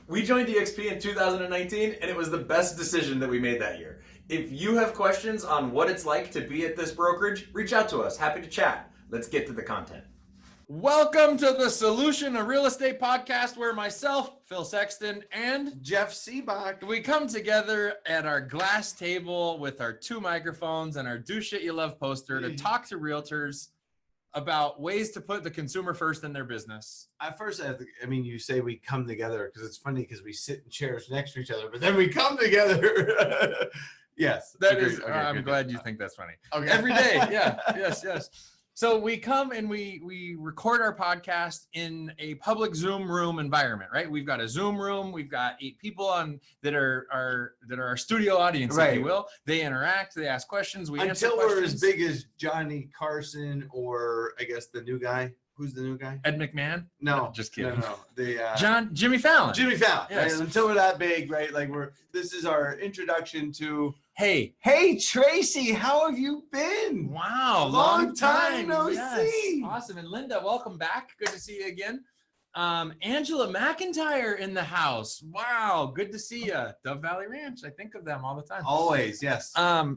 We joined EXP in 2019, and it was the best decision that we made that year. If you have questions on what it's like to be at this brokerage, reach out to us. Happy to chat. Let's get to the content. Welcome to the Solution of Real Estate podcast, where myself, Phil Sexton, and Jeff Seabach, we come together at our glass table with our two microphones and our Do Shit You Love poster to talk to realtors about ways to put the consumer first in their business. At first, you say we come together because it's funny because we sit in chairs next to each other, but then we come together. Yes. That is, I'm glad you think that's funny. Okay. Every day. Yeah. Yes. So we come and we record our podcast in a public Zoom room environment, right? We've got a Zoom room. We've got 8 people on that are our studio audience, right. If you will. They interact. They ask questions. We answer until questions. We're as big as Johnny Carson or I guess the new guy. Who's the new guy? Ed McMahon? No, just kidding. No. Jimmy Fallon. Jimmy Fallon. Yes. Right? Until we're that big, right? Like this is our introduction to. Hey, Tracy, how have you been? Wow, long time no see. Awesome. And Linda, welcome back. Good to see you again. Angela McIntyre in the house. Wow, good to see you. Dove Valley Ranch. I think of them all the time. Always, yes.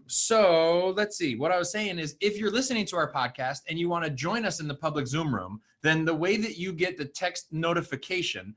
So let's see. What I was saying is, if you're listening to our podcast and you want to join us in the public Zoom room, then the way that you get the text notification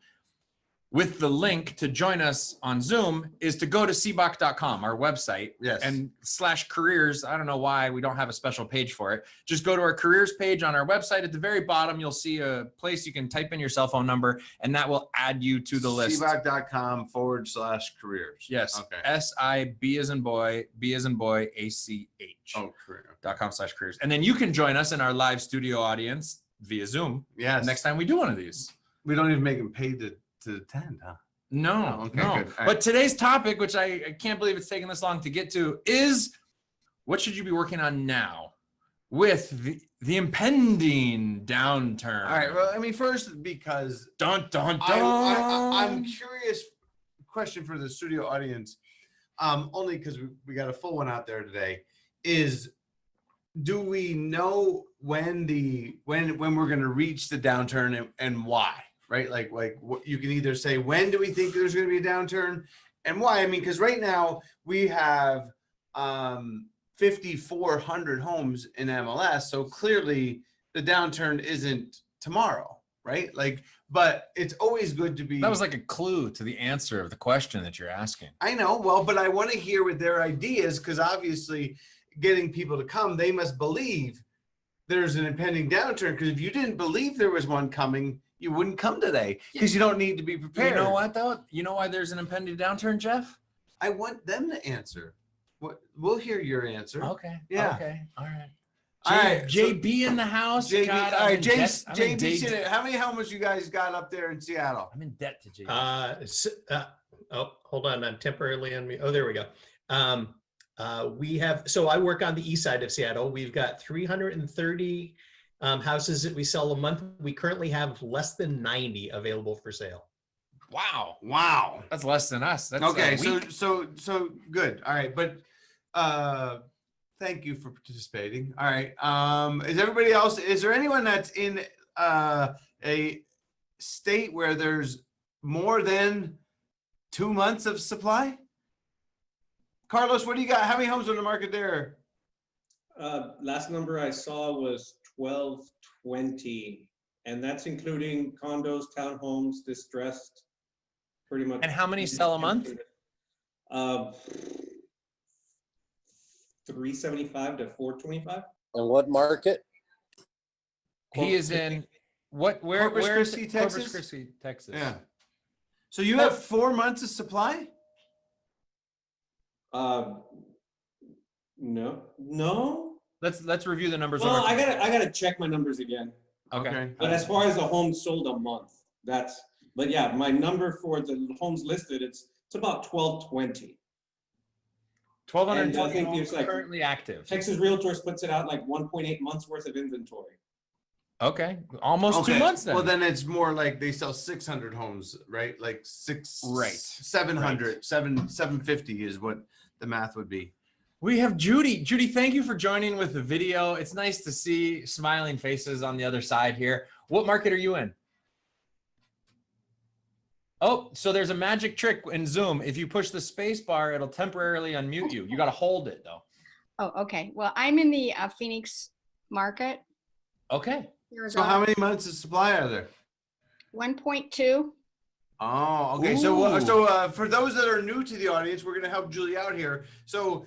with the link to join us on Zoom is to go to cboc.com, our website, yes, and /careers. I don't know why we don't have a special page for it. Just go to our careers page on our website. At the very bottom, you'll see a place you can type in your cell phone number, and that will add you to the list. cboc.com/careers. Yes. Okay. SIB as in boy, B as in boy, ACH. Oh, career. .com/careers. And then you can join us in our live studio audience via Zoom. Yes. Next time we do one of these. We don't even make them pay to attend, huh? No, okay, no. good. But today's topic, which I can't believe it's taken this long to get to, is what should you be working on now with the impending downturn? All right. Well, first, because I'm curious. Question for the studio audience, only because we got a full one out there today. Is do we know when we're going to reach the downturn and why? Right? Like what you can either say, when do we think there's going to be a downturn and why? Because right now we have 5,400 homes in MLS. So clearly the downturn isn't tomorrow, right? But it's always good to be. That was like a clue to the answer of the question that you're asking. I know. Well, but I want to hear what their ideas, because obviously getting people to come, they must believe there's an impending downturn. Because if you didn't believe there was one coming, you wouldn't come today because you don't need to be prepared. You know what, though? You know why there's an impending downturn, Jeff? I want them to answer. We'll hear your answer. Okay. Yeah. Okay. All right. All right. JB in the house. JB, God, all right. JB, how many homes you guys got up there in Seattle? I'm in debt to JB. Hold on. I'm temporarily on me. Oh, there we go. We have, so I work on the east side of Seattle. We've got 330 houses that we sell a month. We currently have less than 90 available for sale. Wow. That's less than us. That's okay. So good. All right. But thank you for participating. All right. Is there anyone that's in a state where there's more than 2 months of supply? Carlos, what do you got? How many homes on the market there? Last number I saw was 1,220, and that's including condos, townhomes, distressed, pretty much. And how many sell a month? 375 to 425. And what market? He is in what? Where? Corpus Christi, Texas? Corpus Christi, Texas. Yeah. So you have 4 months of supply? No. Let's review the numbers. Well, I gotta check my numbers again. Okay. But as far as the homes sold a month, but yeah, my number for the homes listed, it's about 1,220. 1,220 And I think homes there's like currently active. Texas Realtors puts it out like 1.8 months worth of inventory. Okay, almost 2 months then. Well, then it's more like they sell 600 homes, right? Like 700, 750 is what the math would be. We have Judy. Judy, thank you for joining with the video. It's nice to see smiling faces on the other side here. What market are you in? Oh, so there's a magic trick in Zoom. If you push the space bar, it'll temporarily unmute you. You got to hold it though. Oh, okay. Well, I'm in the Phoenix market, Okay. So how many months of supply are there? 1.2. Oh, okay. Ooh. So for those that are new to the audience, we're going to help Julie out here. So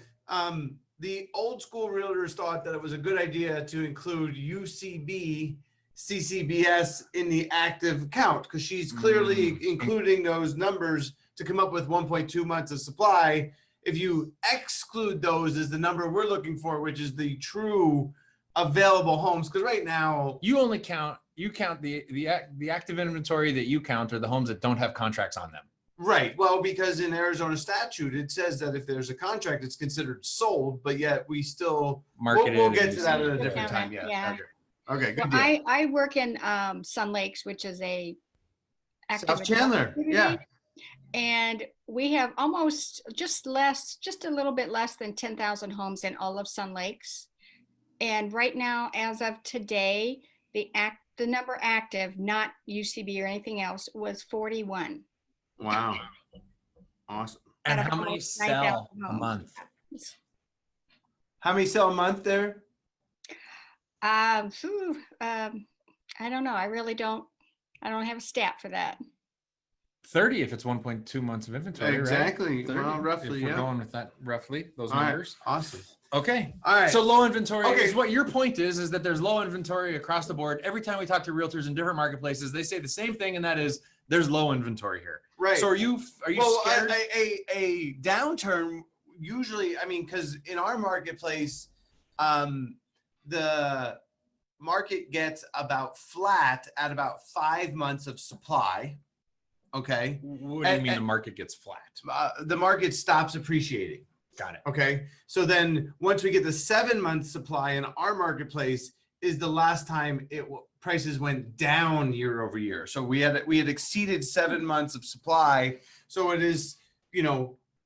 the old school realtors thought that it was a good idea to include UCB, CCBS in the active count because she's clearly including those numbers to come up with 1.2 months of supply. If you exclude those is the number we're looking for, which is the true available homes. Because right now You only count the active inventory that you count are the homes that don't have contracts on them. right. Well, because in Arizona statute, it says that if there's a contract, it's considered sold, but yet we still Marketed. we'll get and to that at a UCB. different Yeah, time. Yeah. yeah. Okay. Okay. Well, Good deal. I work in Sun Lakes, which is a active South adult Chandler. community, Yeah. and we have almost just a little bit less than 10,000 homes in all of Sun Lakes. And right now, as of today, the number active, not UCB or anything else, was 41. Wow. Awesome. And Out of how many almost sell 9,000 a homes. month? How many sell a month there? I don't know. I don't have a stat for that. 30 if it's 1.2 months of inventory, Exactly. right? 30, Well, roughly, if we're yeah. going with that roughly, those All right. numbers. Awesome. Okay. All right. So low inventory Okay. is what your point is that there's low inventory across the board. Every time we talk to realtors in different marketplaces, they say the same thing, and that is there's low inventory here. right. So are you well, scared? a downturn usually, I mean, because in our marketplace, the market gets about flat at about 5 months of supply. Okay. What do you mean the market gets flat? The market stops appreciating. Got it. Okay. So then once we get the 7 month supply in our marketplace is the last time prices went down year over year. So we had exceeded 7 months of supply. So it is,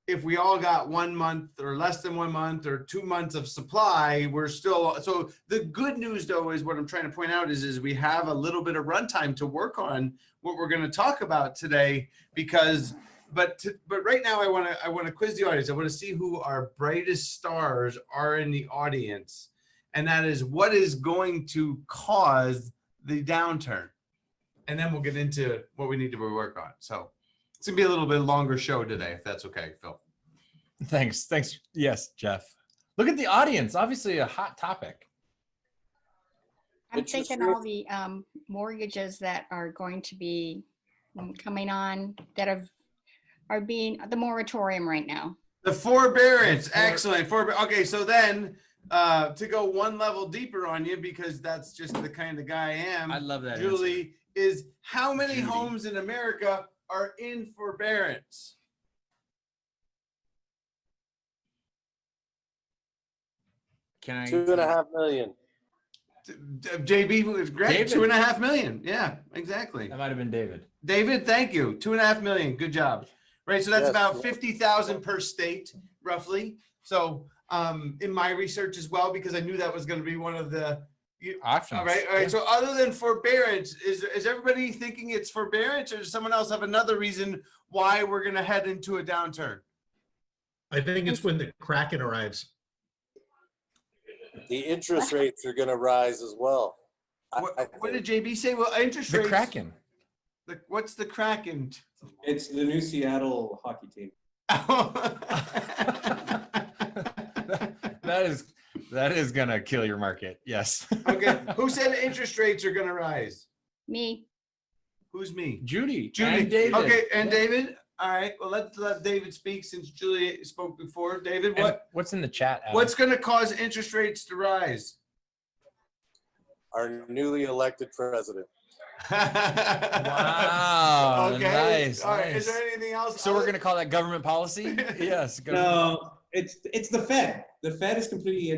if we all got 1 month or less than 1 month or 2 months of supply, we're still, so the good news though, is what I'm trying to point out is we have a little bit of runtime to work on what we're going to talk about today because, but right now I want to quiz the audience. I want to see who our brightest stars are in the audience. And that is what is going to cause the downturn. And then we'll get into what we need to work on. So it's gonna be a little bit longer show today, if that's okay, Phil. Thanks. Yes, Jeff. Look at the audience. Obviously a hot topic. I'm Interest thinking all the mortgages that are going to be coming on that are being the moratorium right now. The forbearance, excellent. Okay, so then to go one level deeper on you, because that's just the kind of guy I am. I love that Julie, is how many Judy. homes in America are in forbearance? Can I? 2.5 million. JB was great. David. 2.5 million. Yeah, exactly. That might have been David. David, thank you. 2.5 million. Good job. Right. So that's Yes. about 50,000 per state, roughly. So in my research as well, because I knew that was going to be one of the Options. All right. Yeah. So other than forbearance, is everybody thinking it's forbearance, or does someone else have another reason why we're going to head into a downturn? I think it's when the Kraken arrives. The interest rates are going to rise as well. What did JB say? Well, interest The rates. Kraken. What's the Kraken? It's the new Seattle hockey team. That is gonna kill your market. Yes. Okay. Who said interest rates are going to rise? Me. Who's me? Judy. Judy. And David. Okay. And Yeah. David. All right. Well, let's let David speak since Julie spoke before. David, And what's in the chat? Adam? what's going to cause interest rates to rise? Our newly elected president. Wow. Okay. Nice. All right. Nice. Is there anything else? So we're gonna call that government policy? Yes. No, it's the Fed. The Fed is completely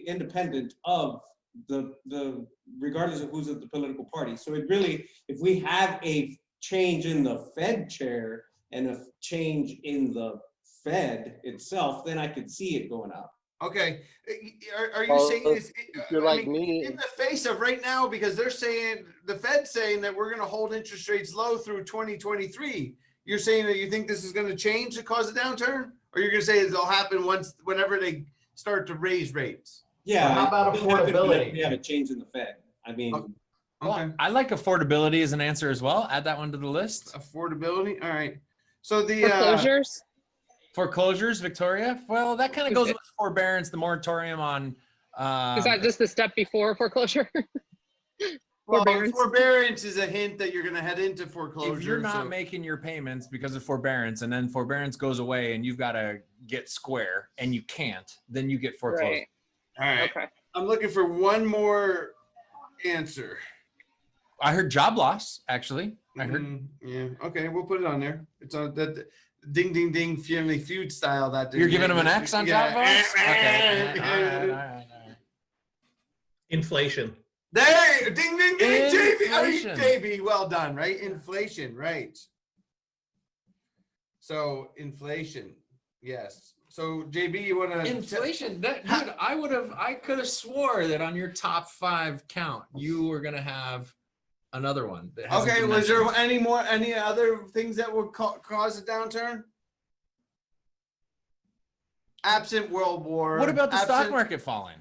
independent of the regardless of who's at the political party. So it really, if we have a change in the Fed chair and a change in the Fed itself, then I could see it going up. Okay. Are you Well, saying this? if you're like me- in the face of right now, because they're saying the Fed's saying that we're going to hold interest rates low through 2023. You're saying that you think this is going to change to cause a downturn, or you're going to say it'll happen whenever they start to raise rates? Yeah. How about it doesn't happen unless affordability? We have a change in the Fed. I mean, Okay. Well, I like affordability as an answer as well. Add that one to the list. Affordability. All right. So the Foreclosures? Foreclosures, Victoria. Well, that kind of Is goes it- with forbearance, the moratorium on. Is that just the step before foreclosure? Forbearance? Forbearance is a hint that you're going to head into foreclosure. If you're not so- making your payments because of forbearance, and then forbearance goes away, and you've got to get square, and you can't, then you get foreclosed. Right. All right. Okay. I'm looking for one more answer. I heard job loss. Actually, I heard. Yeah. Okay, we'll put it on there. It's on that ding ding ding Family Feud style. That You're giving him an X on job loss. Okay. All right. Inflation. There, ding ding ding, JB. I mean, Inflation. JB, well done, right? Inflation, right? So inflation, yes. So JB, you want to Inflation. That, dude, I could have swore that on your top 5 count, you were gonna have another one. That hasn't Okay, been was there mentioned. any other things that would cause a downturn? Absent World War. What about the stock absent- market falling?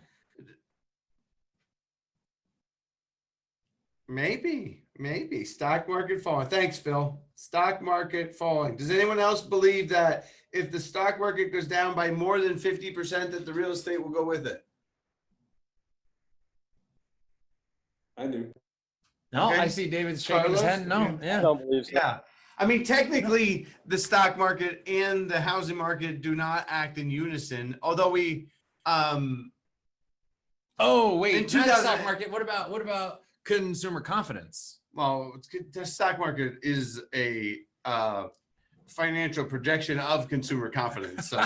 Maybe stock market falling. Thanks, Phil. Stock market falling. Does anyone else believe that if the stock market goes down by more than 50%, that the real estate will go with it? I do. No, Okay. I see David shaking his Carlos? head. No, I yeah. don't believe so. Yeah. I mean, technically, the stock market and the housing market do not act in unison. Although we, Oh wait, In not 2000 stock market. What about consumer confidence? well, the stock market is a financial projection of consumer confidence. So,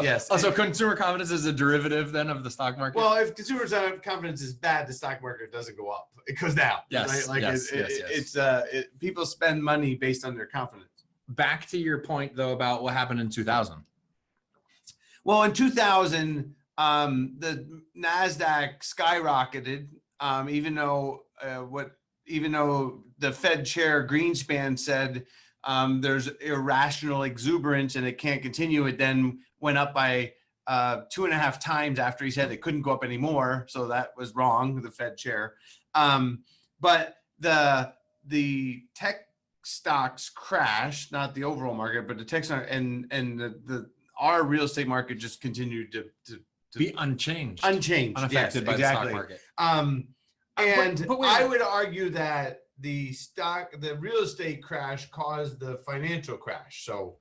yes. So consumer confidence is a derivative then of the stock market. Well, if consumer confidence is bad, the stock market doesn't go up; it goes down. Yes, right? Like yes, yes. it's people spend money based on their confidence. Back to your point though about what happened in 2000. Well, in 2000, the Nasdaq skyrocketed, even though the Fed chair Greenspan said there's irrational exuberance and it can't continue. It then went up by 2.5 times after he said it couldn't go up anymore. So that was wrong, the Fed chair. But the tech stocks crashed, not the overall market, but the tech stock and our real estate market just continued to Be unchanged. unchanged, Unaffected by the stock market. And but wait a I minute. would argue that the real estate crash caused the financial crash. So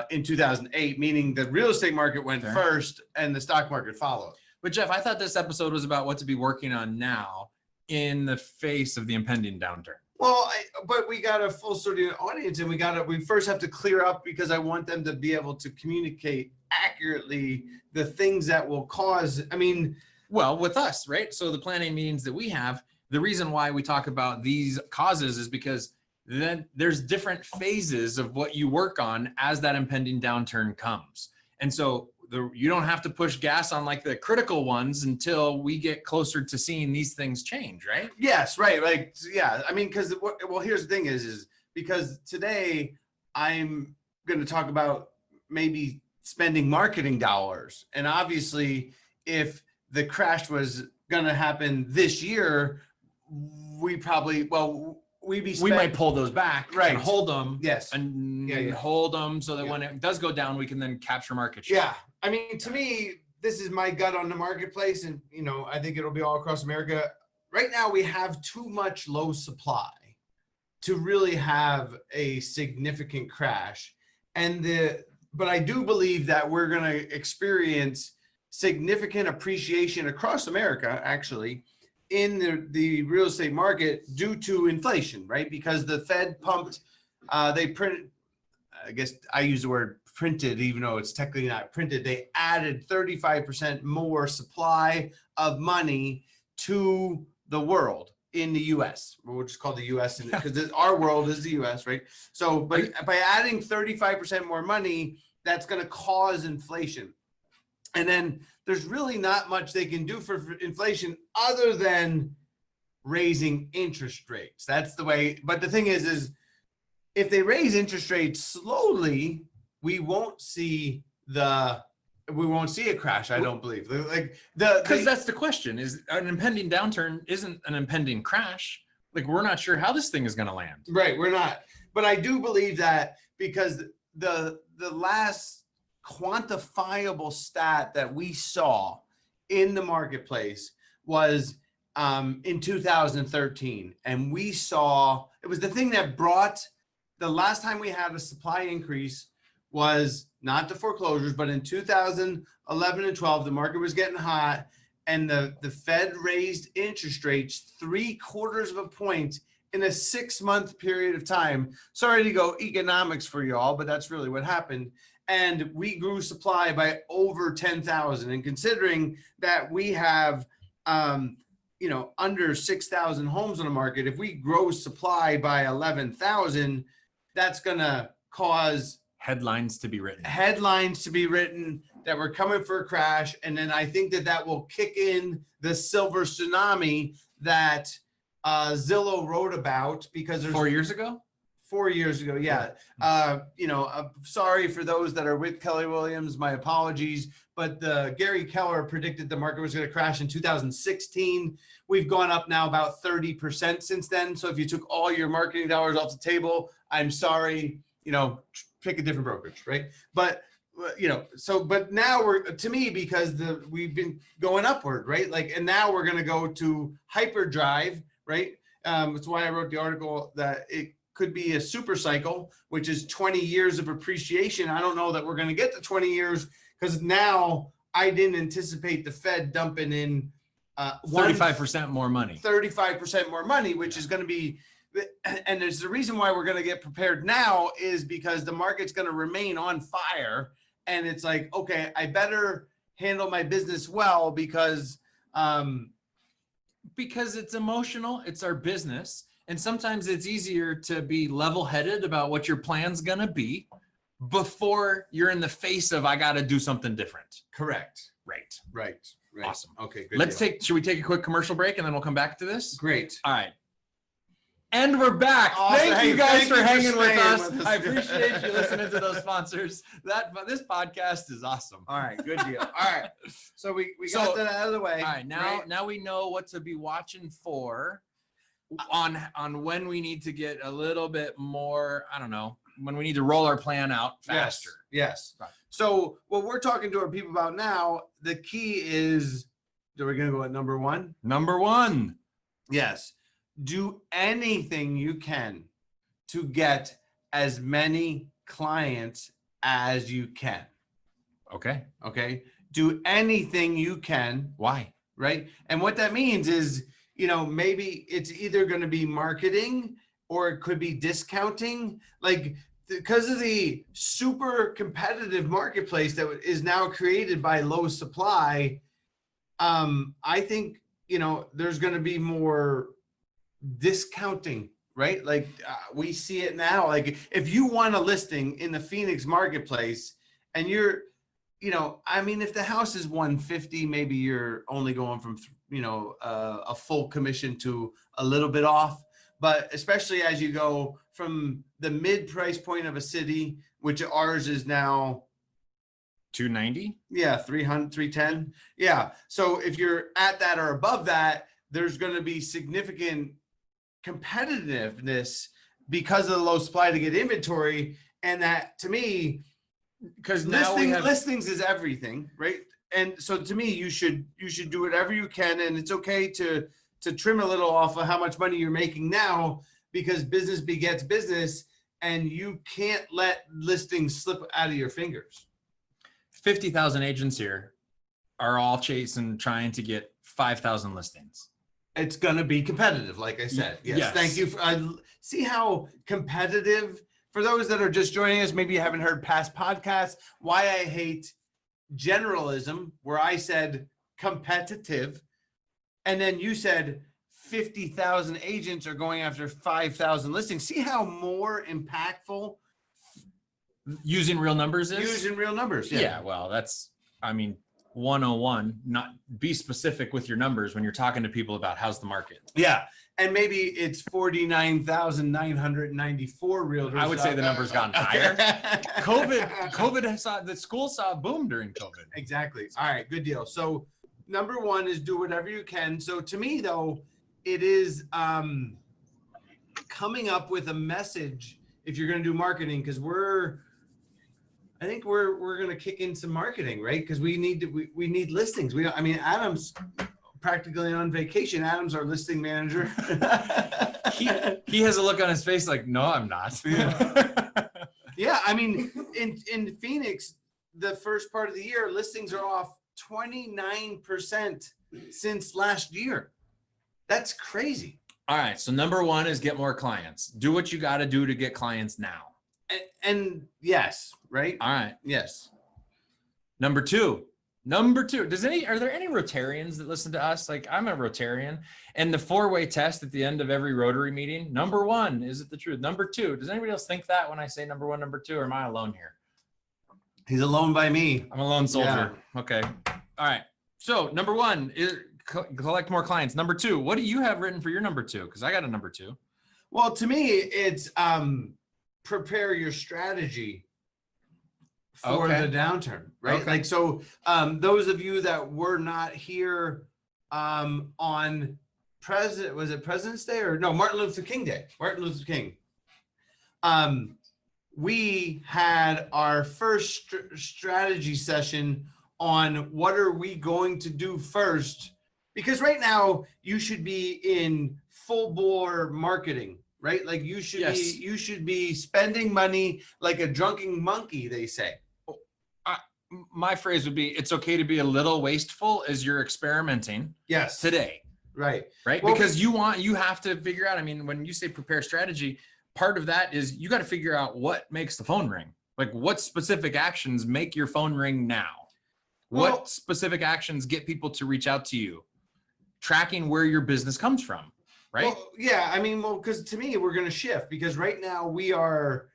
in 2008, meaning the real estate market went Fair. first and the stock market followed. But Jeff, I thought this episode was about what to be working on now in the face of the impending downturn. Well, but we got a full studio audience, and we first have to clear up, because I want them to be able to communicate accurately the things that will cause. I mean, Well, with us, right? So the planning meetings that we have, the reason why we talk about these causes is because then there's different phases of what you work on as that impending downturn comes. And so you don't have to push gas on like the critical ones until we get closer to seeing these things change, right? yes, right, like yeah. I mean, because well, here's the thing is because today I'm going to talk about maybe spending marketing dollars, and obviously, if the crash was going to happen this year, we might pull those back, Right. and hold them, yes. and Yeah, yeah. hold them so that Yeah. when it does go down, we can then capture market share. Yeah, I mean, to me, this is my gut on the marketplace, and I think it'll be all across America. Right now, we have too much low supply to really have a significant crash, but I do believe that we're going to experience significant appreciation across America, actually, in the real estate market due to inflation, right? Because the Fed pumped, they printed. I guess I use the word printed, even though it's technically not printed. They added 35% more supply of money to the world in the U.S. We'll just call the U.S. because our world is the U.S., right? So, by adding 35% more money, that's going to cause inflation. And then there's really not much they can do for inflation other than raising interest rates. That's the way. But the thing is if they raise interest rates slowly, we won't see a crash. I don't believe. Like Because that's the question: is an impending downturn isn't an impending crash. Like, we're not sure how this thing is going to land. Right, we're not. But I do believe that because the last quantifiable stat that we saw in the marketplace was in 2013, and we saw it was the thing that brought the last time we had a supply increase was not the foreclosures, but in 2011 and 12, the market was getting hot, and the Fed raised interest rates 3/4 of a point in a 6-month period of time. Sorry to go economics for y'all, but that's really what happened. And we grew supply by over 10,000. And considering that we have, under 6,000 homes on the market, if we grow supply by 11,000, that's going to cause Headlines to be written. That we're coming for a crash. And then I think that will kick in the silver tsunami that Zillow wrote about, because there's 4 years ago. 4 years ago. Yeah. Sorry for those that are with Kelly Williams, my apologies, but Gary Keller predicted the market was going to crash in 2016. We've gone up now about 30% since then. So if you took all your marketing dollars off the table, I'm sorry, pick a different brokerage, right? But but now because we've been going upward, right? And now we're going to go to hyperdrive, right? That's why I wrote the article that it could be a super cycle, which is 20 years of appreciation. I don't know that we're going to get to 20 years, because now I didn't anticipate the Fed dumping in 35% more money. 35% more money, which is going to be, and there's the reason why we're going to get prepared now is because the market's going to remain on fire. And it's like, okay, I better handle my business well because it's emotional. It's our business. And sometimes it's easier to be level-headed about what your plan's going to be before you're in the face of, I got to do something different. correct. Right. Awesome. Okay, good. Should we take a quick commercial break and then we'll come back to this? Great. All right. And we're back. Awesome. Thank Hey, you guys thank for you for hanging with staying us. with us. I appreciate you listening to those sponsors. This podcast is awesome. All right, good deal. All right. So we got that out of the way. All right, now we know what to be watching for on when we need to get a little bit more, I don't know, when we need to roll our plan out faster. Yes. Right. So what we're talking to our people about now, the key is, we're going to go at number one. Number one. Yes. Do anything you can to get as many clients as you can. Okay. Do anything you can. Why? Right. And what that means is, maybe it's either going to be marketing or it could be discounting, because of the super competitive marketplace that is now created by low supply. I think, there's going to be more discounting, right? We see it now. If you want a listing in the Phoenix marketplace and you're, if the house is 150, maybe you're only going from, a full commission to a little bit off. But especially as you go from the mid price point of a city, which ours is now 290. Yeah, 300, 310. Yeah. So if you're at that or above that, there's going to be significant competitiveness because of the low supply to get inventory. And that, to me, because listings is everything, right? And so to me, you should do whatever you can, and it's okay to trim a little off of how much money you're making now, because business begets business, and you can't let listings slip out of your fingers. 50,000 agents here are all trying to get 5,000 listings. It's going to be competitive, like I said. Yes. Thank you. See how competitive, for those that are just joining us, maybe you haven't heard past podcasts, why I hate generalism, where I said competitive, and then you said 50,000 agents are going after 5,000 listings. See how more impactful using real numbers is? Using real numbers. Yeah. Well, 101, not be specific with your numbers when you're talking to people about how's the market. Yeah. And maybe it's 49,994 realtors. I would say the number's gotten higher. COVID saw the school saw a boom during COVID. Exactly. All right, good deal. So number one is do whatever you can. So to me though, it is coming up with a message if you're going to do marketing, because I think we're going to kick in some marketing, right? Because we need listings. I mean, Adam's practically on vacation. Adam's our listing manager. He has a look on his face like, no, I'm not. Yeah, I mean, in Phoenix, the first part of the year, listings are off 29% since last year. That's crazy. All right, so number one is get more clients. Do what you got to do to get clients now. And yes, right? All right. Yes. Number two, are there any Rotarians that listen to us? Like, I'm a Rotarian, and the 4-way test at the end of every Rotary meeting, number one, is it the truth? Number two, does anybody else think that when I say number one, number two, or am I alone here? He's alone by me. I'm a lone soldier. Yeah. Okay. All right. So number one is collect more clients. Number two, what do you have written for your number two? Because I got a number two. Well, to me, it's prepare your strategy for the downturn, right? Okay. Like, so those of you that were not here on President's Day or no, Martin Luther King Day, Martin Luther King. We had our first strategy session on what are we going to do first, because right now you should be in full bore marketing, right? Like you should be spending money like a drunken monkey, they say. My phrase would be, it's okay to be a little wasteful as you're experimenting. Yes. Today. Right. Right. Well, because you have to figure out, I mean, when you say prepare strategy, part of that is you got to figure out what makes the phone ring. Like, what specific actions make your phone ring now? What specific actions get people to reach out to you? Tracking where your business comes from, right? Well, yeah, I mean, because to me, we're going to shift, because right now we are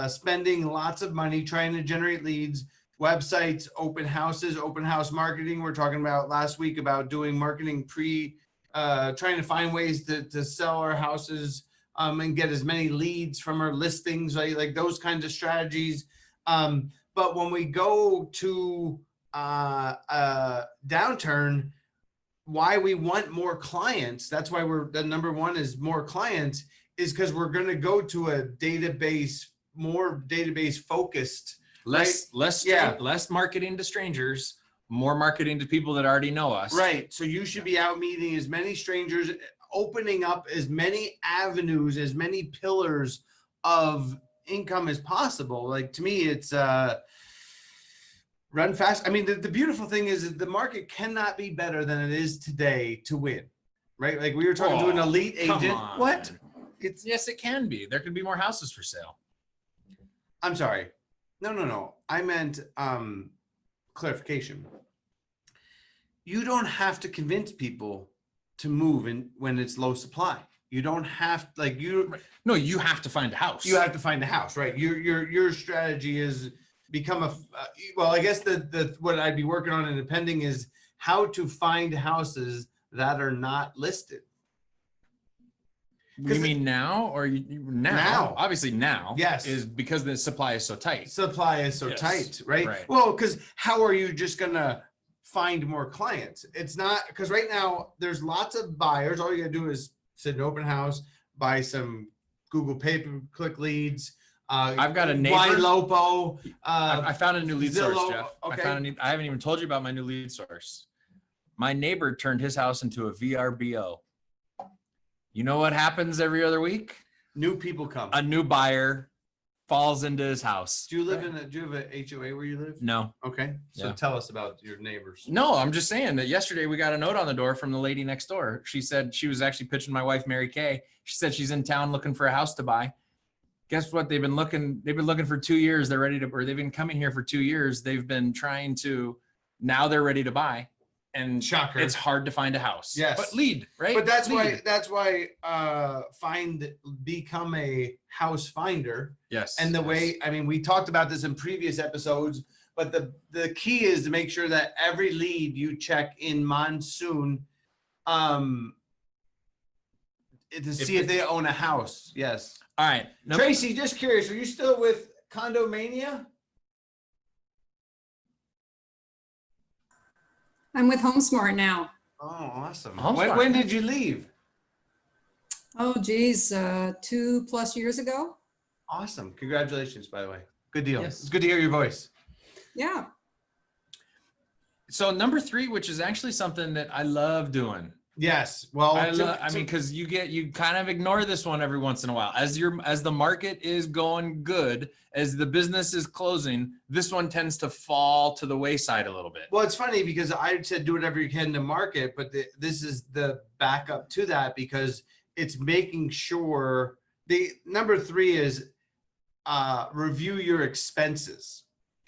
spending lots of money trying to generate leads, websites, open houses, open house marketing. We're talking about last week about doing marketing trying to find ways to sell our houses and get as many leads from our listings, right? Like those kinds of strategies. But when we go to downturn, why we want more clients, that's why the number one is more clients, is because we're going to go to a database, more database focused. Less marketing to strangers, more marketing to people that already know us. Right. So you should be out meeting as many strangers, opening up as many avenues, as many pillars of income as possible. Like, to me, it's run fast. I mean, the beautiful thing is that the market cannot be better than it is today to win, right? Like we were talking to an elite agent. What? Yes, it can be. There could be more houses for sale. I'm sorry. No. I meant clarification. You don't have to convince people to move when it's low supply. You don't have No, you have to find a house. You have to find a house, right? Your strategy is become I guess the what I'd be working on in Impending is how to find houses that are not listed. You mean now or now? Obviously now. Yes. Is because the supply is so tight. Supply is so tight, right? Well, because how are you just gonna find more clients? It's not, because right now there's lots of buyers. All you gotta do is sit in an open house, buy some Google pay-per-click leads. I've got a neighbor. Lopo. I found a new lead Zillow, source, Jeff. okay. I haven't even told you about my new lead source. My neighbor turned his house into a VRBO. You know what happens every other week? New people come. A new buyer falls into his house. Do you have a HOA where you live? No. Okay. So tell us about your neighbors. No, I'm just saying that yesterday we got a note on the door from the lady next door. She said she was actually pitching my wife, Mary Kay. She said she's in town looking for a house to buy. Guess what? They've been looking for 2 years. They've been coming here for 2 years. They've been trying to, now they're ready to buy. And shocker, it's hard to find a house. Yes. But lead, right? But that's why become a house finder. Yes. And we talked about this in previous episodes, But the key is to make sure that every lead you check in monsoon, to see if they own a house. Yes. All right. Tracy, just curious, are you still with Condomania? I'm with HomeSmart now. Oh, awesome. HomeSmart. When did you leave? Oh, geez, 2+ years ago. Awesome. Congratulations, by the way. Good deal. Yes. It's good to hear your voice. Yeah. So number 3, which is actually something that I love doing. Yes. Well, I mean, because you kind of ignore this one every once in a while. As the market is going good, as the business is closing, this one tends to fall to the wayside a little bit. well, it's funny because I said do whatever you can to market, but this is the backup to that because it's making sure the number 3 is review your expenses,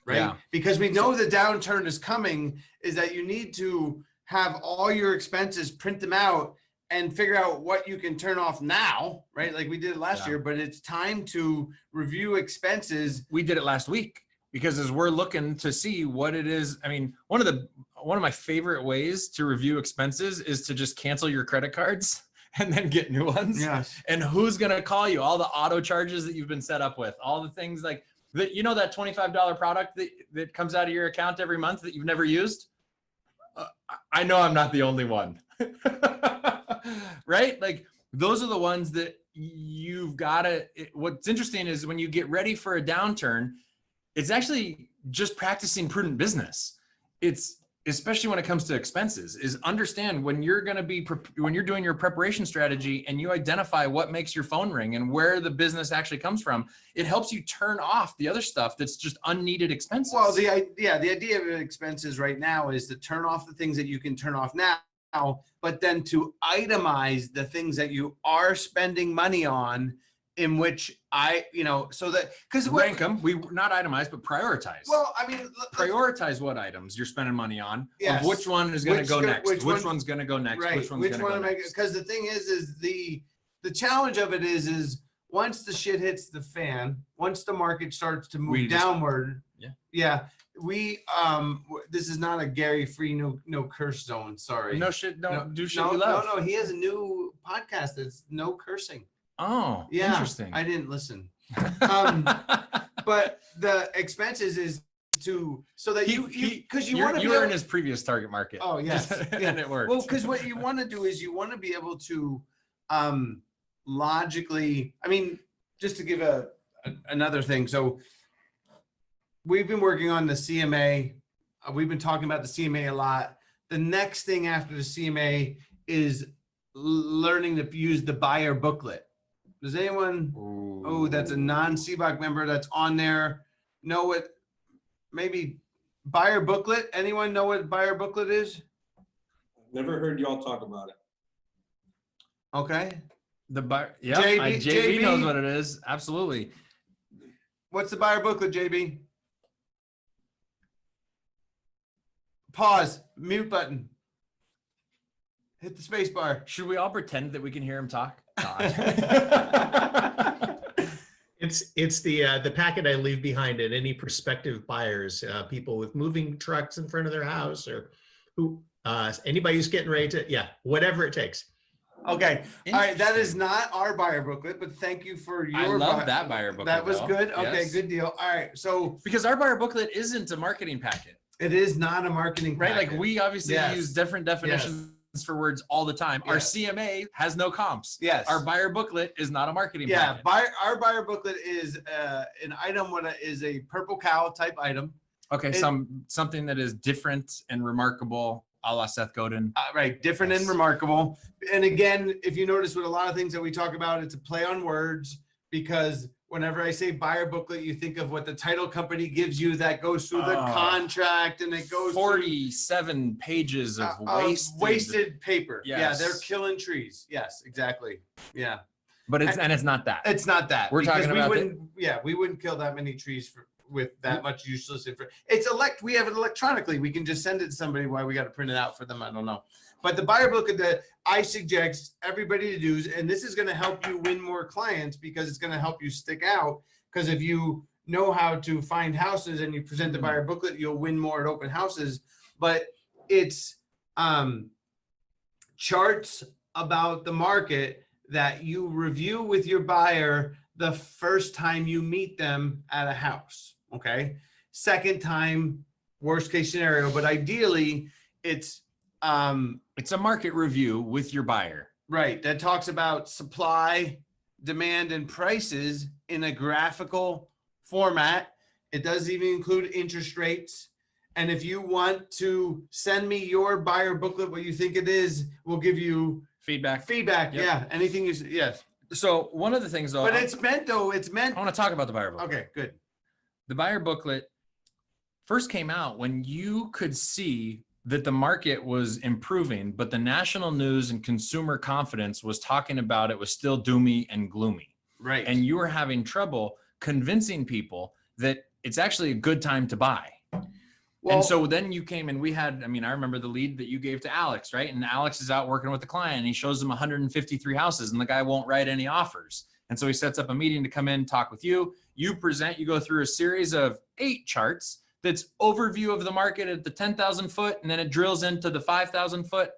right? Yeah. Because we know the downturn is coming, is that you need to have all your expenses, print them out and figure out what you can turn off now, right? Like we did last year, but it's time to review expenses. We did it last week because as we're looking to see what it is, I mean, one of my favorite ways to review expenses is to just cancel your credit cards and then get new ones. Yes. And who's going to call you? All the auto charges that you've been set up with, all the things like that, you know, that $25 product that comes out of your account every month that you've never used. I know I'm not the only one, right? Like those are the ones that you've got to, what's interesting is when you get ready for a downturn, it's actually just practicing prudent business. It's especially when it comes to expenses is understand when you're going to be, when you're doing your preparation strategy and you identify what makes your phone ring and where the business actually comes from, it helps you turn off the other stuff that's just unneeded expenses. Well, the idea of expenses right now is to turn off the things that you can turn off now, but then to itemize the things that you are spending money on in which so that, because rank them, we not itemize, but prioritize. Well, I mean, prioritize what items you're spending money on, yes. of which one is going to go next, which one's going to go next, right. which one's going to go next. Because the thing is the challenge of it is once the shit hits the fan, once the market starts to move downward, we this is not a Gary free no curse zone. Sorry. No shit. Do shit you love. No. He has a new podcast that's no cursing. Oh, yeah. Interesting. I didn't listen. But the expenses is so that you want to be were in his previous target market. Oh yes, and it worked. Well, because what you want to do is you want to be able to logically. I mean, just to give another thing. So we've been working on the CMA. We've been talking about the CMA a lot. The next thing after the CMA is learning to use the buyer booklet. Does anyone, that's a non-CBOC member that's on there, know what, maybe buyer booklet? Anyone know what buyer booklet is? Never heard y'all talk about it. Okay. The buyer, yeah, JB JB knows what it is. Absolutely. What's the buyer booklet, JB? Pause, mute button. Hit the space bar. Should we all pretend that we can hear him talk? It's the packet I leave behind at any prospective buyers, people with moving trucks in front of their house or anybody who's getting ready to, whatever it takes. Okay. All right. That is not our buyer booklet, but thank you for your. I love that buyer booklet. That was though. good. Okay. Yes. Good deal. All right. So because our buyer booklet isn't a marketing packet. It is not a marketing right. packet. Like we obviously use different definitions for words all the time. Our CMA has no comps. Yes. Our buyer booklet is not a marketing packet. Our buyer booklet is an item. What is a purple cow type item? Okay. Something that is different and remarkable, a la Seth Godin. Right. Different and remarkable. And again, if you notice with a lot of things that we talk about, it's a play on words because whenever I say buyer booklet, you think of what the title company gives you that goes through the contract and it goes 47 pages of wasted paper. Yes. Yeah, they're killing trees. Yes, exactly. Yeah. But it's not that. It's not that. We're talking about we wouldn't kill that many trees with that much useless information. We have it electronically. We can just send it to somebody. Why we got to print it out for them, I don't know. But the buyer booklet that I suggest everybody to do, and this is going to help you win more clients because it's going to help you stick out. Because if you know how to find houses and you present the buyer booklet, you'll win more at open houses. But it's charts about the market that you review with your buyer the first time you meet them at a house. Okay. Second time, worst case scenario, but ideally it's a market review with your buyer. right. That talks about supply, demand, and prices in a graphical format. It does even include interest rates. And if you want to send me your buyer booklet, what you think it is, we'll give you Feedback. feedback. Yep. Yeah. Anything you, yes. So one of the things though, But I it's meant. want to talk about the buyer booklet. Okay, good. The buyer booklet first came out when you could see that the market was improving, but the national news and consumer confidence was talking about it was still doomy and gloomy. Right. And you were having trouble convincing people that it's actually a good time to buy. Well, And so then you came and we had, I mean, I remember the lead that you gave to Alex, right? And Alex is out working with the client and he shows them 153 houses and the guy won't write any offers. And so he sets up a meeting to come in, talk with you. You present, you go through a series of 8 charts that's overview of the market at the 10,000 foot. And then it drills into the 5,000 foot,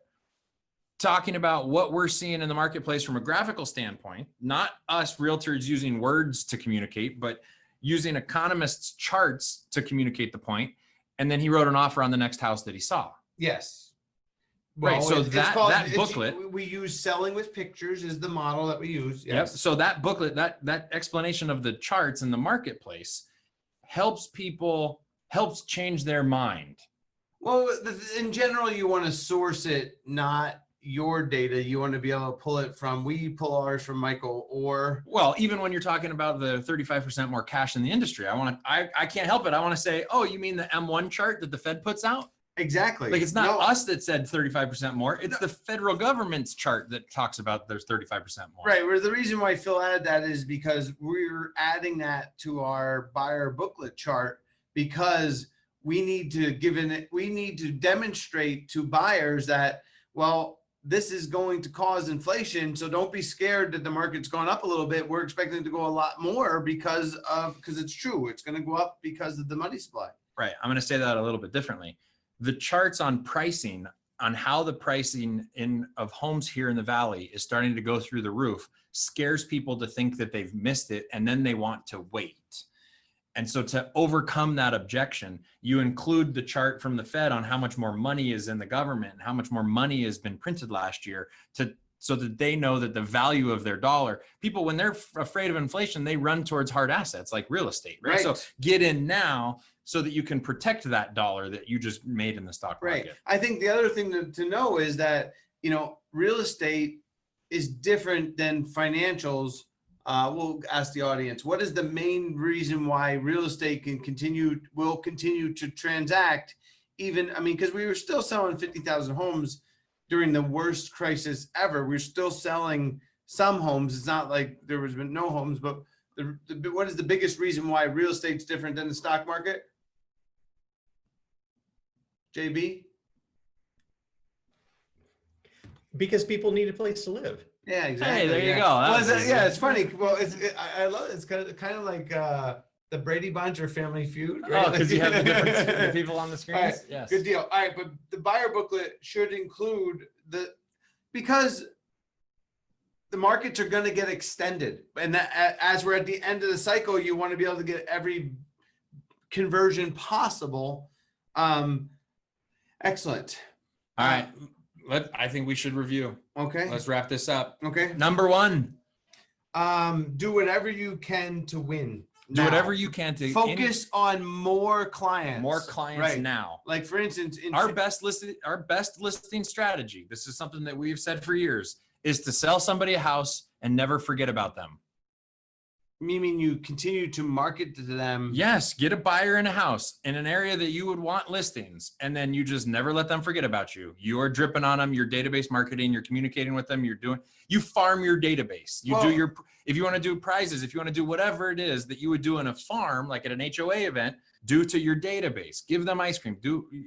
talking about what we're seeing in the marketplace from a graphical standpoint, not us realtors using words to communicate, but using economists' charts to communicate the point. And then he wrote an offer on the next house that he saw. yes. Right, so it's that it's- booklet- we use selling with pictures is the model that we use. Yep. Yes. So that booklet, that explanation of the charts in the marketplace helps people, helps change their mind. Well, in general, you want to source it, not your data. You want to be able to pull it from, we pull ours from Michael or. Well, even when you're talking about the 35% more cash in the industry, I can't help it. I want to say, oh, you mean the M1 chart that the Fed puts out? Exactly. Like it's not No, us that said 35% more. It's the federal government's chart that talks about there's 35% more. Right. Where the reason why Phil added that is because we're adding that to our buyer booklet chart because we need to demonstrate to buyers that, well, this is going to cause inflation. So don't be scared that the market's gone up a little bit. We're expecting it to go a lot more because it's true. It's going to go up because of the money supply. Right. I'm going to say that a little bit differently. The charts on pricing, on how the pricing of homes here in the Valley is starting to go through the roof, scares people to think that they've missed it and then they want to wait. And so to overcome that objection, you include the chart from the Fed on how much more money is in the government and how much more money has been printed last year so that they know that the value of their dollar, people, when they're afraid of inflation, they run towards hard assets like real estate, right? So get in now so that you can protect that dollar that you just made in the stock market. Right. I think the other thing to know is that, real estate is different than financials. We'll ask the audience, what is the main reason why real estate will continue to transact because we were still selling 50,000 homes during the worst crisis ever. We're still selling some homes. It's not like there was been no homes, but what is the biggest reason why real estate's different than the stock market? JB? Because people need a place to live. Yeah, exactly. Hey, there you yeah. go. That Well, was easy. it's funny. Well, I love it. It's kind of like the Brady Bunch or Family Feud. Right? Oh, because you have the people on the screens? All right, Yes. good deal. All right, but the buyer booklet should include because the markets are going to get extended, and that, as we're at the end of the cycle, you want to be able to get every conversion possible. Excellent. All right. I think we should review. Okay. Let's wrap this up. Okay. Number 1. Do whatever you can to win. Do now. whatever you can to Focus on more clients. more clients Right. now. Like for instance, Our best listing strategy, this is something that we've said for years, is to sell somebody a house and never forget about them. meaning you continue to market to them. Yes, get a buyer in a house in an area that you would want listings, and then you just never let them forget about you. You are dripping on them, your database marketing, you're communicating with them, you farm your database. If you want to do prizes, if you want to do whatever it is that you would do in a farm, like at an HOA event, do to your database. Give them ice cream,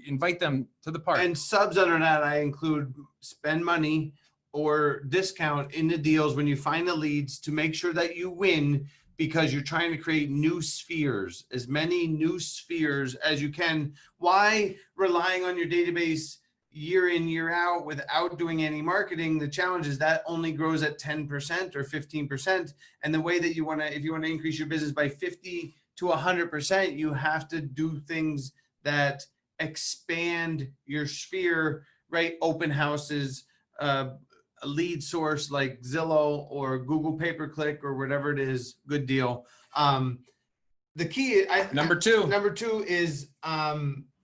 invite them to the park. And subs under that, I include spend money or discount in the deals when you find the leads to make sure that you win because you're trying to create new spheres, as many new spheres as you can. Why relying on your database year in, year out without doing any marketing? The challenge is that only grows at 10% or 15%. And the way that you want to, if you want to increase your business by 50 to 100%, you have to do things that expand your sphere, right? Open houses, a lead source like Zillow or Google pay-per-click or whatever it is. Good deal. The key, Number two is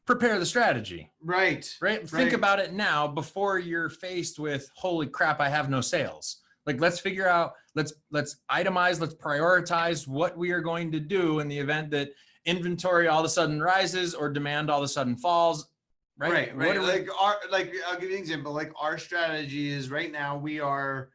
prepare the strategy. right. Think about it now before you're faced with, holy crap, I have no sales. Like, let's figure out, let's itemize, let's prioritize what we are going to do in the event that inventory all of a sudden rises or demand all of a sudden falls. Right. Right. Like I'll give you an example. Like our strategy is right now we are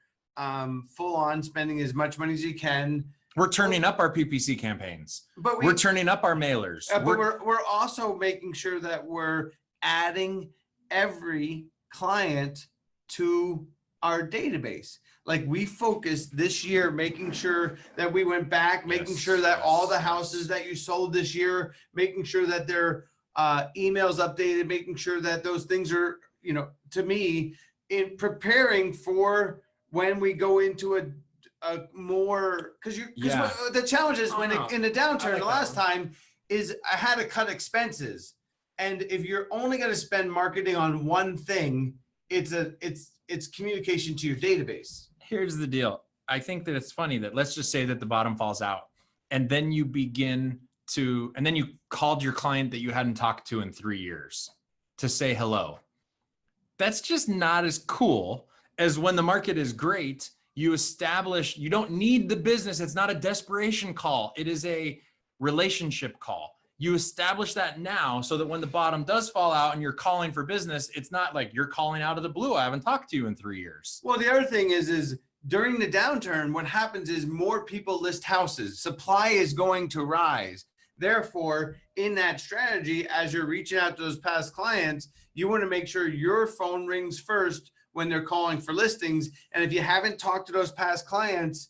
full on spending as much money as you can. We're turning up our PPC campaigns. But we're turning up our mailers. But we're also making sure that we're adding every client to our database. Like we focused this year, making sure that we went back, making sure that all the houses that you sold this year, making sure that their emails updated, making sure that those things are, to me, in preparing for when we go into a more, because the challenge is in the downturn, the last time is I had to cut expenses. And if you're only going to spend marketing on one thing, it's communication to your database. Here's the deal. I think that it's funny that let's just say that the bottom falls out and then you and then you called your client that you hadn't talked to in 3 years to say hello. That's just not as cool as when the market is great. You don't need the business. It's not a desperation call. It is a relationship call. You establish that now so that when the bottom does fall out and you're calling for business, it's not like you're calling out of the blue. I haven't talked to you in 3 years. Well, the other thing is during the downturn, what happens is more people list houses. Supply is going to rise. Therefore, in that strategy, as you're reaching out to those past clients, you want to make sure your phone rings first when they're calling for listings. And if you haven't talked to those past clients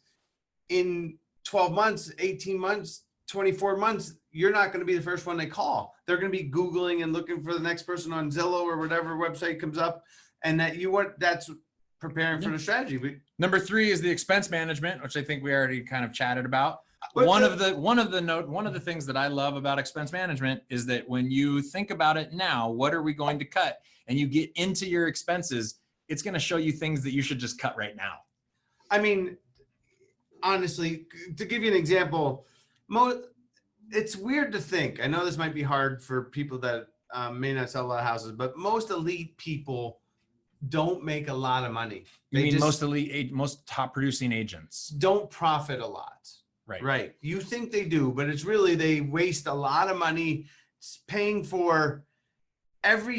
in 12 months, 18 months, 24 months, you're not going to be the first one they call. They're going to be Googling and looking for the next person on Zillow or whatever website comes up. And that's preparing for the strategy. But number 3 is the expense management, which I think we already kind of chatted about. One of the things that I love about expense management is that when you think about it now, what are we going to cut? And you get into your expenses, it's going to show you things that you should just cut right now. I mean, honestly, to give you an example, it's weird to think. I know this might be hard for people that may not sell a lot of houses, but most elite people don't make a lot of money. Most top producing agents don't profit a lot. Right. You think they do, but it's really, they waste a lot of money paying for there's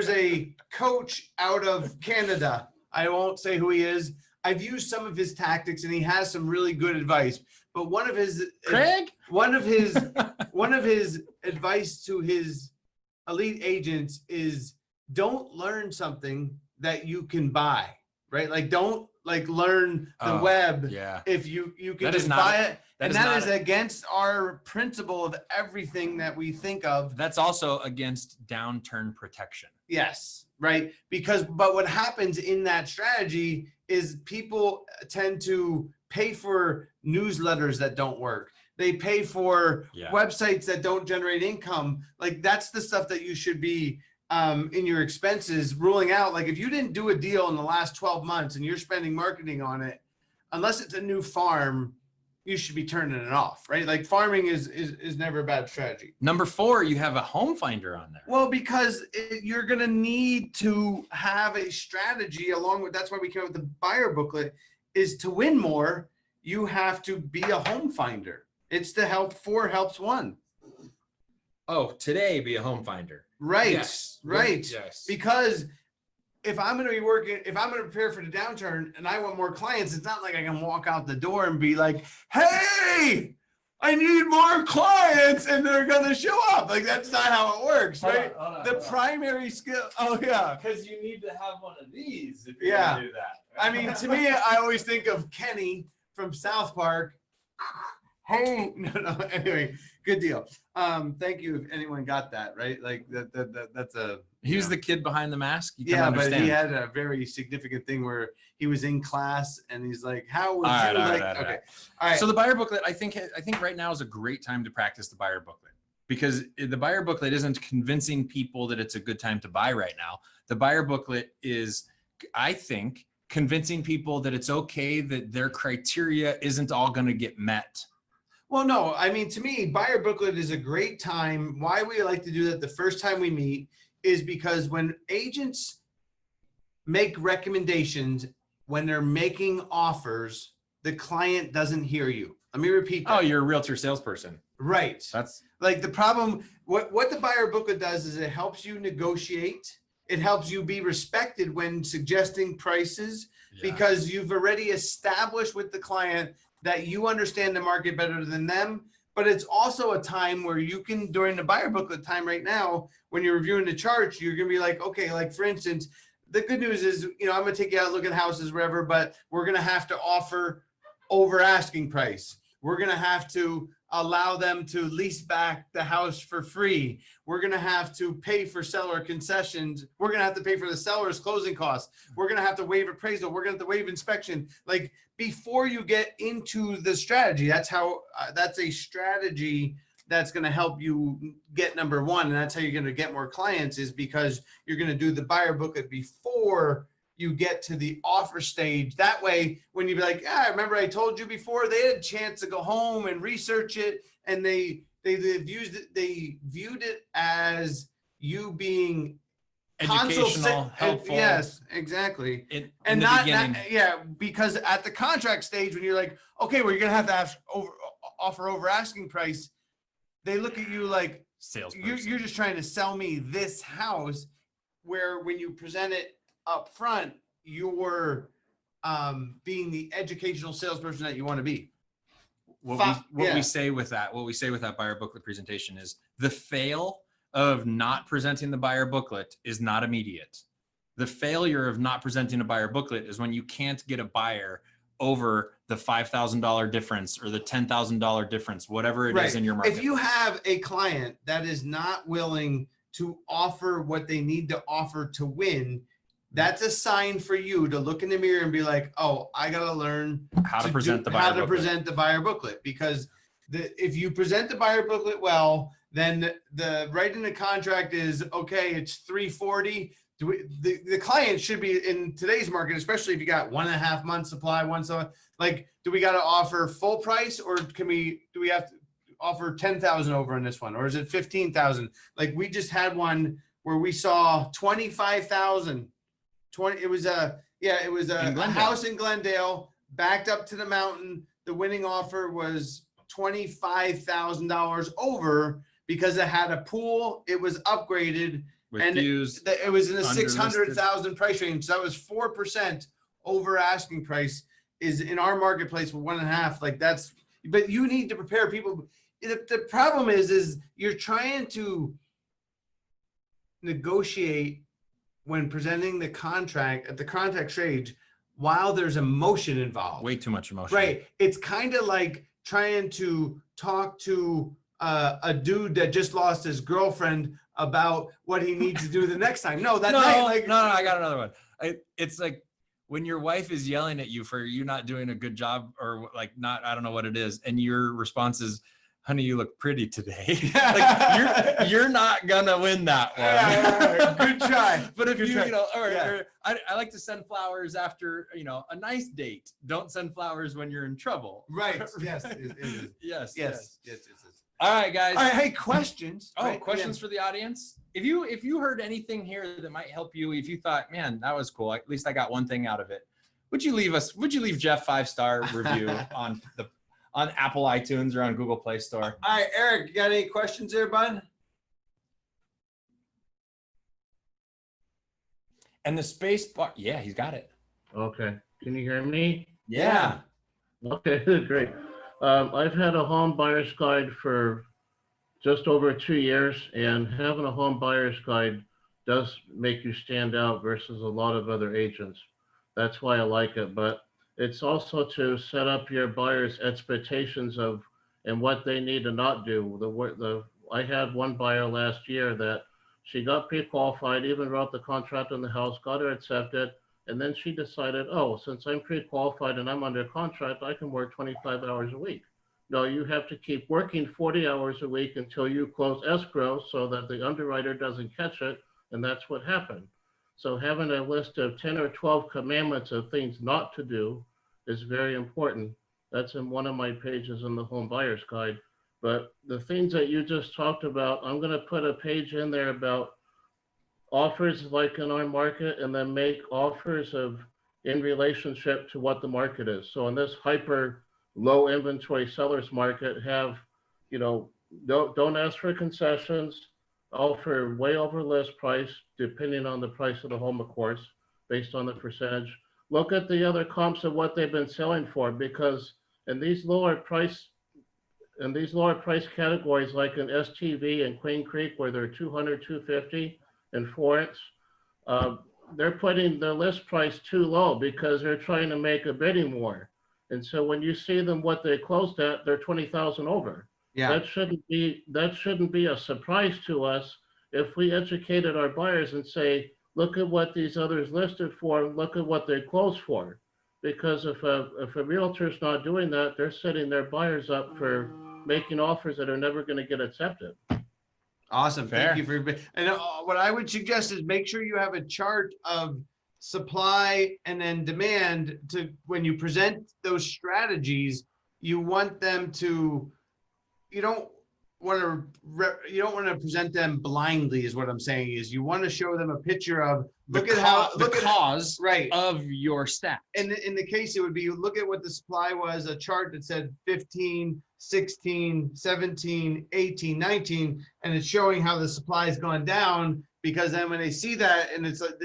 a coach out of Canada. I won't say who he is. I've used some of his tactics and he has some really good advice, but one of his advice to his elite agents is don't learn something that you can buy, right? Like don't learn the web. Yeah. If you can just buy it. And that is against our principle of everything that we think of. That's also against downturn protection. Yes. Right. But what happens in that strategy is people tend to pay for newsletters that don't work. They pay for websites that don't generate income. Like that's the stuff that you should be in your expenses ruling out. Like if you didn't do a deal in the last 12 months and you're spending marketing on it, unless it's a new farm, you should be turning it off, right? Like farming is never a bad strategy. Number 4, you have a home finder on there. Well, because you're going to need to have a strategy along with, that's why we came up with the buyer booklet, is to win more, you have to be a home finder. It's to help 4 helps 1. Oh, today be a home finder. Right. Yes. Right. Yes. Because if I'm going to prepare for the downturn and I want more clients, it's not like I can walk out the door and be like, hey, I need more clients and they're going to show up. Like, that's not how it works, right? The primary skill. Oh, yeah. Because you need to have one of these if you're Yeah. gonna do that. I mean, to me, I always think of Kenny from South Park. Hey, no. Anyway, good deal. Thank you. If anyone got that, right? Like that's a. He was the kid behind the mask. You can Yeah, but understand. he had a very significant thing where he was in class and he's like, "How would All right, you all right, like?" all right, Okay, all right. all right. So the buyer booklet, I think right now is a great time to practice the buyer booklet, because the buyer booklet isn't convincing people that it's a good time to buy right now. The buyer booklet is, I think, convincing people that it's okay that their criteria isn't all going to get met. Well, no, I mean, to me, buyer booklet is a great time. Why we like to do that the first time we meet is because when agents make recommendations, when they're making offers, the client doesn't hear you. Let me repeat that. Oh, you're a realtor salesperson. Right. That's Like the problem, what the buyer booklet does is it helps you negotiate. It helps you be respected when suggesting prices, because you've already established with the client that you understand the market better than them. But it's also a time where you can, during the buyer booklet time right now, when you're reviewing the charts, you're going to be like, okay, like for instance, the good news is, you know, I'm going to take you out, look at houses, wherever, but we're going to have to offer over asking price. We're going to have to allow them to lease back the house for free. We're going to have to pay for seller concessions. We're going to have to pay for the seller's closing costs. We're going to have to waive appraisal. We're going to have to waive inspection. Like, before you get into the strategy, that's how, that's a strategy that's going to help you get number one. And that's how you're going to get more clients, is because you're going to do the buyer booklet before you get to the offer stage. That way, when you be like, "Yeah, remember I told you before," they had a chance to go home and research it, and they viewed it as you being educational, helpful. Yes, exactly. In And the not beginning. yeah, because at the contract stage, when you're like, okay, well, you're gonna have to offer over asking price, they look at you like Salesperson. you're just trying to sell me this house. Where when you present it up front, you're being the educational salesperson that you want to be. What Yeah. we say with that buyer booklet presentation is the fail of not presenting the buyer booklet is not immediate. The failure of not presenting a buyer booklet is when you can't get a buyer over the $5,000 difference or the $10,000 difference, whatever it is in your market. If you have a client that is not willing to offer what they need to offer to win, that's a sign for you to look in the mirror and be like, oh, I got to learn how to present the buyer booklet. Because if you present the buyer booklet well, then the right in the contract is, okay, it's 340. The client should be, in today's market, especially if you got 1.5 months supply, like, do we got to offer full price, or do we have to offer 10,000 over on this one, or is it 15,000? Like, we just had one where we saw 25,000. It was a house in Glendale, backed up to the mountain. The winning offer was $25,000 over because it had a pool. It was upgraded, and it was in the 600,000 price range. So that was 4% over asking price. Is in our marketplace with 1.5. Like, that's. But you need to prepare people. The problem is you're trying to negotiate when presenting the contract at the contract stage while there's emotion involved. Way too much emotion. Right. It's kind of like trying to talk to a dude that just lost his girlfriend about what he needs to do the next time. No, night, like, no, I got another one. It's like when your wife is yelling at you for you not doing a good job, or like I don't know what it is, and your response is, "Honey, you look pretty today." Like, you're not gonna win that one. Yeah. Good try. But if Good you, try. you know, or, Yeah. or I like to send flowers after, you know, a nice date. Don't send flowers when you're in trouble. Right. Yes. It is. Yes. Yes. All right, guys. All right. Hey, questions. Oh, right? questions for the audience. If you heard anything here that might help you, if you thought, man, that was cool, at least I got one thing out of it, would you leave Jeff 5-star review on Apple iTunes or on Google Play Store? All right, Eric, you got any questions there, bud? And the space bar, yeah, he's got it. Okay. Can you hear me? Yeah. Okay, great. I've had a home buyer's guide for just over 2 years, and having a home buyer's guide does make you stand out versus a lot of other agents. That's why I like it, but it's also to set up your buyers' expectations of and what they need to not do. I had one buyer last year that she got pre-qualified, even wrote the contract on the house, got her accepted, and then she decided, oh, since I'm pre-qualified and I'm under contract, I can work 25 hours a week. No, you have to keep working 40 hours a week until you close escrow so that the underwriter doesn't catch it, and that's what happened. So having a list of 10 or 12 commandments of things not to do is very important. That's in one of my pages in the home buyer's guide. But the things that you just talked about, I'm going to put a page in there about offers like in our market, and then make offers of in relationship to what the market is. So in this hyper low inventory sellers market, have, don't ask for concessions, offer way over list price, depending on the price of the home, of course, based on the percentage. Look at the other comps of what they've been selling for, because in these lower price categories, like in STV and Queen Creek, where they're 200, 250 and Florence, they're putting their list price too low because they're trying to make a bidding war. And so when you see them what they closed at, they're 20,000 over. Yeah. That shouldn't be a surprise to us if we educated our buyers and say, look at what these others listed for, look at what they closed for. Because if a realtor's not doing that, they're setting their buyers up for making offers that are never going to get accepted. Awesome. Fair. Thank you for, and what I would suggest is make sure you have a chart of supply and then demand to, when you present those strategies, you want them to, you don't want to present them blindly, is what I'm saying. Is you want to show them a picture of, look at the cause right of your stat. And in the case, it would be, you look at what the supply was, a chart that said 15, 16, 17, 18, 19, and it's showing how the supply has gone down, because then when they see that, and it's like,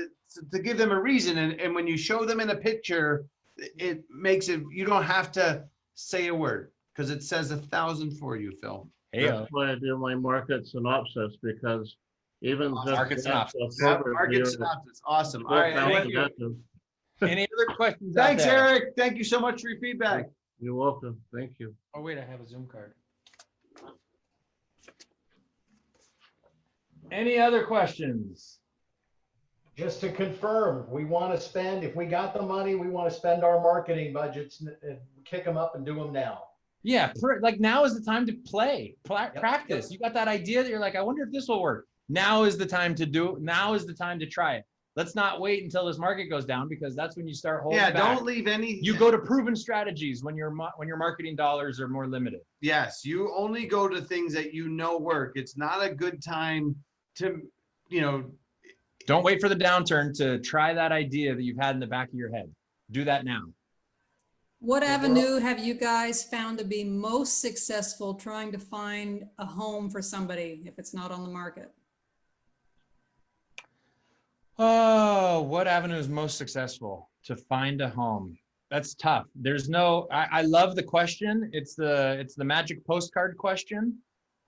to give them a reason, and when you show them in a picture, it makes it, you don't have to say a word, because it says 1,000 for you, Phil. That's why I do my market synopsis, because even just Market synopsis. Yeah, market synopsis. Awesome. All right. Thank you. Any other questions? Thanks, out there? Eric. Thank you so much for your feedback. You're welcome. Thank you. Oh, wait, I have a Zoom card. Any other questions? Just to confirm, we want to spend, if we got the money, we want to spend our marketing budgets and kick them up and do them now. Yeah, like now is the time to practice. You got that idea that you're like, I wonder if this will work. Now is the time to do it. Now is the time to try it. Let's not wait until this market goes down, because that's when you start holding back. Don't leave any. You go to proven strategies when your marketing dollars are more limited. Yes, you only go to things that you know work. It's not a good time to, Don't wait for the downturn to try that idea that you've had in the back of your head. Do that now. What avenue have you guys found to be most successful trying to find a home for somebody if it's not on the market? Oh, what avenue is most successful to find a home? That's tough. There's no, I love the question. It's the magic postcard question.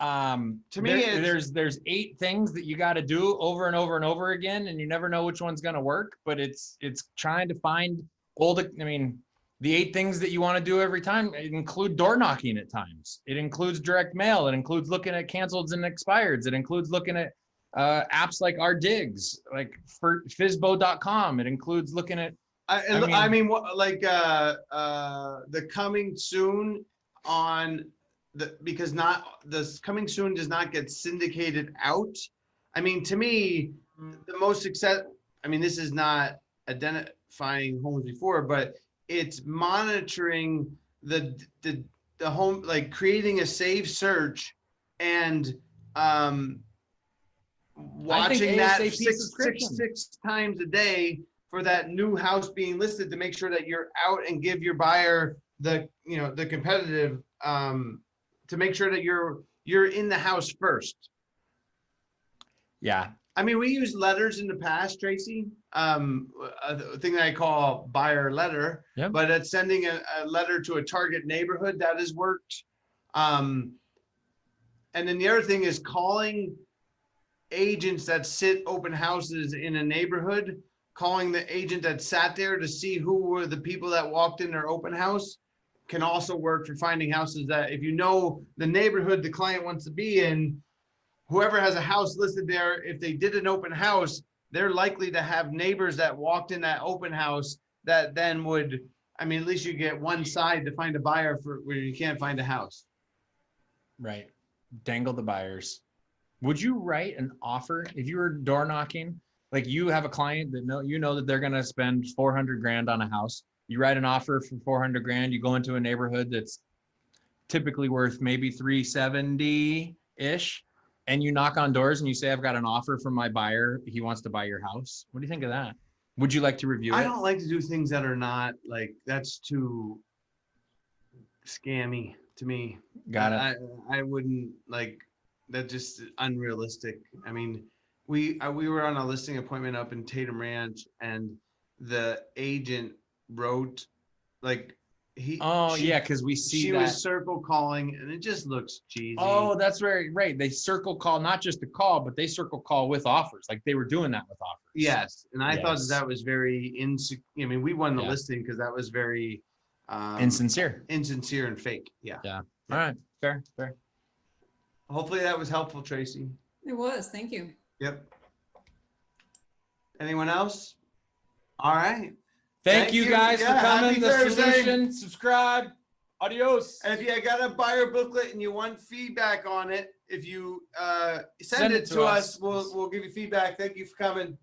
To me, there's 8 things that you got to do over and over and over again, and you never know which one's going to work, but it's trying to find the 8 things that you want to do every time include door knocking at times. It includes direct mail. It includes looking at canceleds and expireds. It includes looking at apps like our digs, like for fizbo.com. It includes looking at, the coming soon on because this coming soon does not get syndicated out. To me, the most success, this is not identifying homes before, but it's monitoring the home, like creating a saved search and watching that six times a day for that new house being listed, to make sure that you're out and give your buyer the competitive, to make sure that you're in the house first. Yeah. I mean, we used letters in the past, Tracy. A thing that I call buyer letter, Yep. but it's sending a letter to a target neighborhood that has worked. And then the other thing is calling agents that sit open houses in a neighborhood, calling the agent that sat there to see who were the people that walked in their open house can also work for finding houses that if you know the neighborhood the client wants to be in, whoever has a house listed there, if they did an open house, they're likely to have neighbors that walked in that open house that then would, I mean, at least you get one side to find a buyer for where you can't find a house. Right. Dangle the buyers. Would you write an offer if you were door knocking? Like you have a client that you know that they're going to spend 400 grand on a house. You write an offer for 400 grand. You go into a neighborhood that's typically worth maybe 370-ish. And you knock on doors and you say, I've got an offer from my buyer. He wants to buy your house. What do you think of that? Would you like to review it? I don't like to do things that are not like, that's too scammy to me. Got it. I wouldn't like, that's just unrealistic. I mean, we were on a listing appointment up in Tatum Ranch and the agent wrote like yeah, because we see she that. was circle calling and it just looks cheesy. Oh, that's right. They circle call, not just a call, but they circle call with offers. Like they were doing that with offers. Yes. And I thought Yes. that was very I mean, we won the Yeah. listing because that was very Insincere. insincere and fake. Yeah. Yeah. All right. Fair. Hopefully that was helpful, Tracy. It was, thank you. Yep. Anyone else? All right. Thank you guys for Yeah, coming. happy The Thursday. Solution, subscribe. Adios. And if you got a buyer booklet and you want feedback on it, if you send it to us, we'll give you feedback. Thank you for coming.